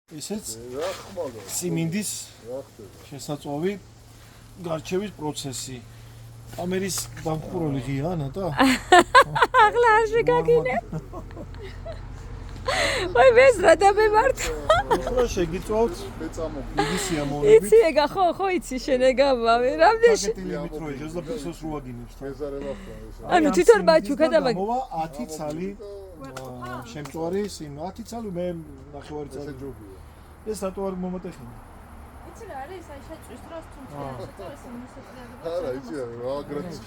ესეც სიმინდის შესაწვავი გარჩევის პროცესი. კამერის დამხურული ღია, ნატა? ახლა არ შეგაგინე. ვაი, ეს რა დამემართ. ახლა შეგიწვავთ იგი სიამოვნებით. იცი ეგა, ხო, იცი შენ ეგა, რამდენი პაკეტილებით რო იღებს და ფესოს რო აგინებს. ანუ თვითონ მაჩუკა და მოვა 10 ცალი შემწვარი სიმ 10 ცალი მე ნახევარი ცალი ჯობია. ეს რატო არ მომოტეხინა? იცი რა არის, აი შეწვის დროს თუმცა შეწვის მოსაწყვეტი. არა, იცი რა აგრეთს.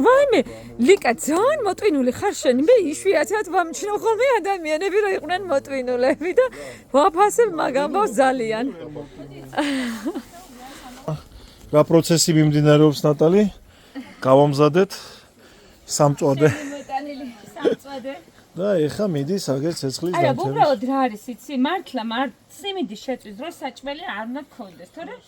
ვაიმე, ლიკა ძალიან მოტვინული ხარ შენ. მე იშვიათად ვამჩნევ ხოლმე ადამიანები რომ იყვნენ მოტვინულები და ვაფასებ მაგ ამბავს ძალიან. რა პროცესი მიმდინარეობს ნატალი? გავამზადეთ სამწვადე. მოტანილი სამწვადე. და ეხა მიდის აგერ ცეცხლის არა, დამთავრების. უბრალოდ რა არის, იცი, მართლა სიმინდის შეწვის დროს საჭმელი არ უნდა გქონდეს, თორემ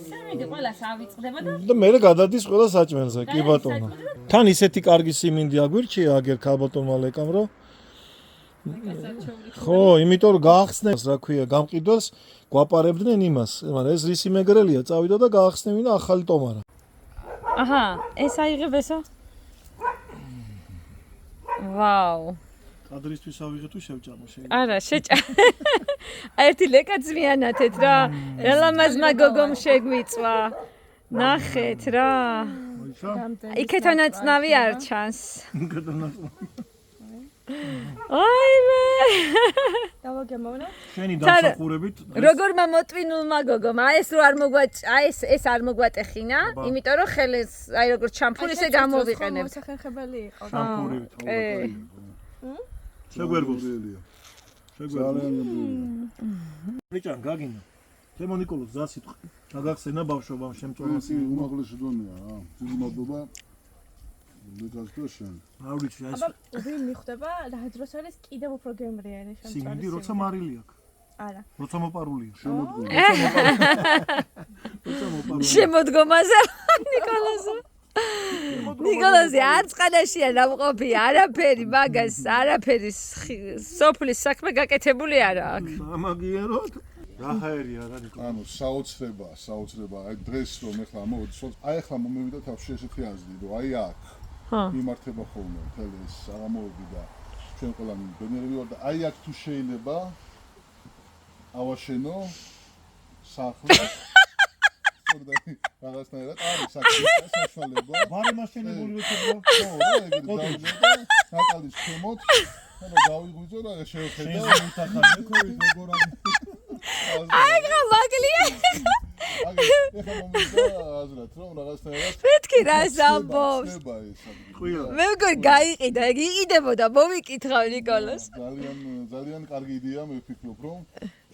სიმინდი ყველას ავიწყდება და და მე გადადის ყველა საჭმელზე, კი ბატონო. თან ისეთი კარგი სიმინდი აგვირჩია აგერ ქალბატონმა ლეკამ, რომ ხო, იმიტომ რომ გაახსნეს, რა ქვია, გამყიდველს გვაპარებდნენ იმას. მაგრამ ეს რისი მეგრელია, წავიდა და გაახსნევინა ახალი ტომარა. აჰა, ეს აიღებესო? ვაუ. კადრისთვის ავიღე თუ შევჭამო შეიძლება. არა, ერთი ლეკა ძვიანათეთ რა. ელამაზმა გოგომ შეგვიწვა. ნახეთ რა. იქეთანაც ნავი არ ჩანს. აიმე. დავაგემოვნო. შენი დამსახურებით როგორ მომოტვინულმა გოგომ, ეს არ მოგვატეხინა, იმიტომ რომ ხელს, აი როგორ ჩამფური ისე გამოვიყენებთ. სახერხებელი იყო. შამპურებით ალბათ. შეგვერგოს. რიჭან გაგინა. თემო ნიკოლოზ ზასიტყვი. გაგახსენა ბავშვობამ შემწვავა სიმინდი. უმაღლესი დონეა რა. დიდი მადლობა. ლეკას და შენ. ავრიცი ეს აბა, უბრალოდ მიხვდება რა დროს არის კიდევ უფრო გემრიელი შემწვარი. სიმინდი როცა მარილი აქვს. არა. როცა მოპარულია. შემოდგომაზე ნიკოლოზი. ნიკოლოზი არწყანაშია ნამყოფი, არაფერი მაგას, არაფერი სოფლის საქმე გაკეთებული არა აქვს. ამაგიეროთ. რა ჰაერია რა ნიკოლოზი. ანუ საოცრება, აი დღეს რომ ეხლა მოვიდეთ, აი ეხლა მომივიდა თავში ესეთი აზრი, რომ აი აქ მიმართება ხოლმე მთელი ეს საღამოები და ჩვენ ყველანი ბედნიერები ვარ და აი აქ თუ შეიძლება ავაშენო სახლი რაღაცნაირად არის საშუალება. ვარე მასშენებული როცა ხო, რა ეგრე დავიდა ნატალის ქვემოთ, ანუ დავიღვიძო და შევხედა. აი რა მაგლია. ეხლა მომიდა აზრად რომ რაღაცნაირად მეთქი რას ამბობს. მე მგონი გაიყიდა, ეგ იყიდებოდა, მომიკითხავ ნიკოლოზ. ძალიან კარგი იდეა, მე ვფიქრობ რომ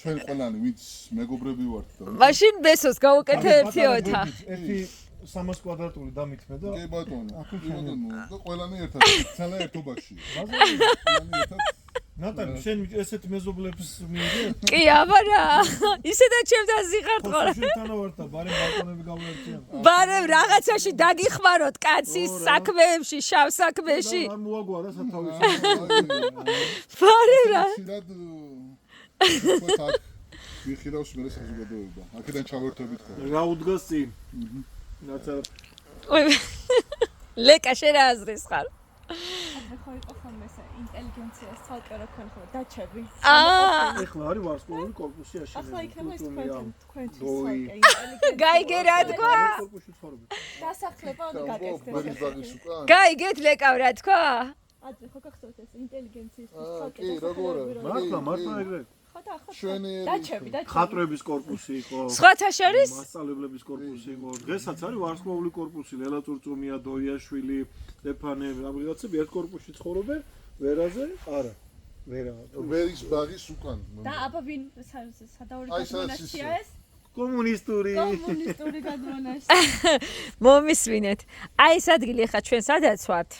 ჩვენ ყველანი ვინც მეგობრები ვართ და მაშინ ბესოს გავუკეთე ერთი ოთახი. ერთი 300 კვადრატული დამითმე და კი ბატონო, და ყველანი ერთად ცალა ერთობაში. ნატალი, შენ ესეთ მეზობლებს მიიღე? კი, აბა რა. ისედაც ჩემთან ზიღართ ყორა. შენთანა ვარ და ბარემ ბალკონები გავუერთიან. ბარემ რაღაცაში დაგიხმაროთ კაცის საქმეებში, შავ საქმეში. არ მოაგვარა სათავეში. ბარემ რა. ვიხილავს მე საზოგადოება. აქედან ჩავერთებით ხო. რა უდგას წინ? რაცა ლეკა შენ რა აზრის ხარ? ხო იყო ხოლმე ეს ინტელიგენციას ცალკე რა ქვენ ხო დაჩები. ეხლა არის ვარსკვლავური კორპუსი აშენებული. ახლა იქნება ეს თქვენთვის დოი. ცალკე ინტელიგენცია. გაიგე რა თქვა? კორპუსში ცხოვრობენ. დასახლება უნდა გაკეთდეს. მაგის ბაგის უკან. გაიგეთ ლეკავ რა თქვა? ადრე ხო გახსოვთ ეს ინტელიგენციის ცალკე კი, როგორ? მართლა ეგრე. ხო და ახლა ჩვენი დაჩები. ხატრების კორპუსი იყო. სხვათა შორის? მასწავლებლების კორპუსი იყო. დღესაც არის ვარსკვლავური კორპუსი. ლელა წურწუმია, დოიაშვილი, სტეფანე, რაღაცები ერთ კორპუსში ცხოვრობენ. ვერაზე? არა. ვერის ბაგის უკან. და აბა ვინ სადაური გადმონაშია ეს? კომუნისტური კომუნისტური გადმონაშია. მომისვინეთ. აი ეს ადგილი ახლა ჩვენ სადაც ვართ?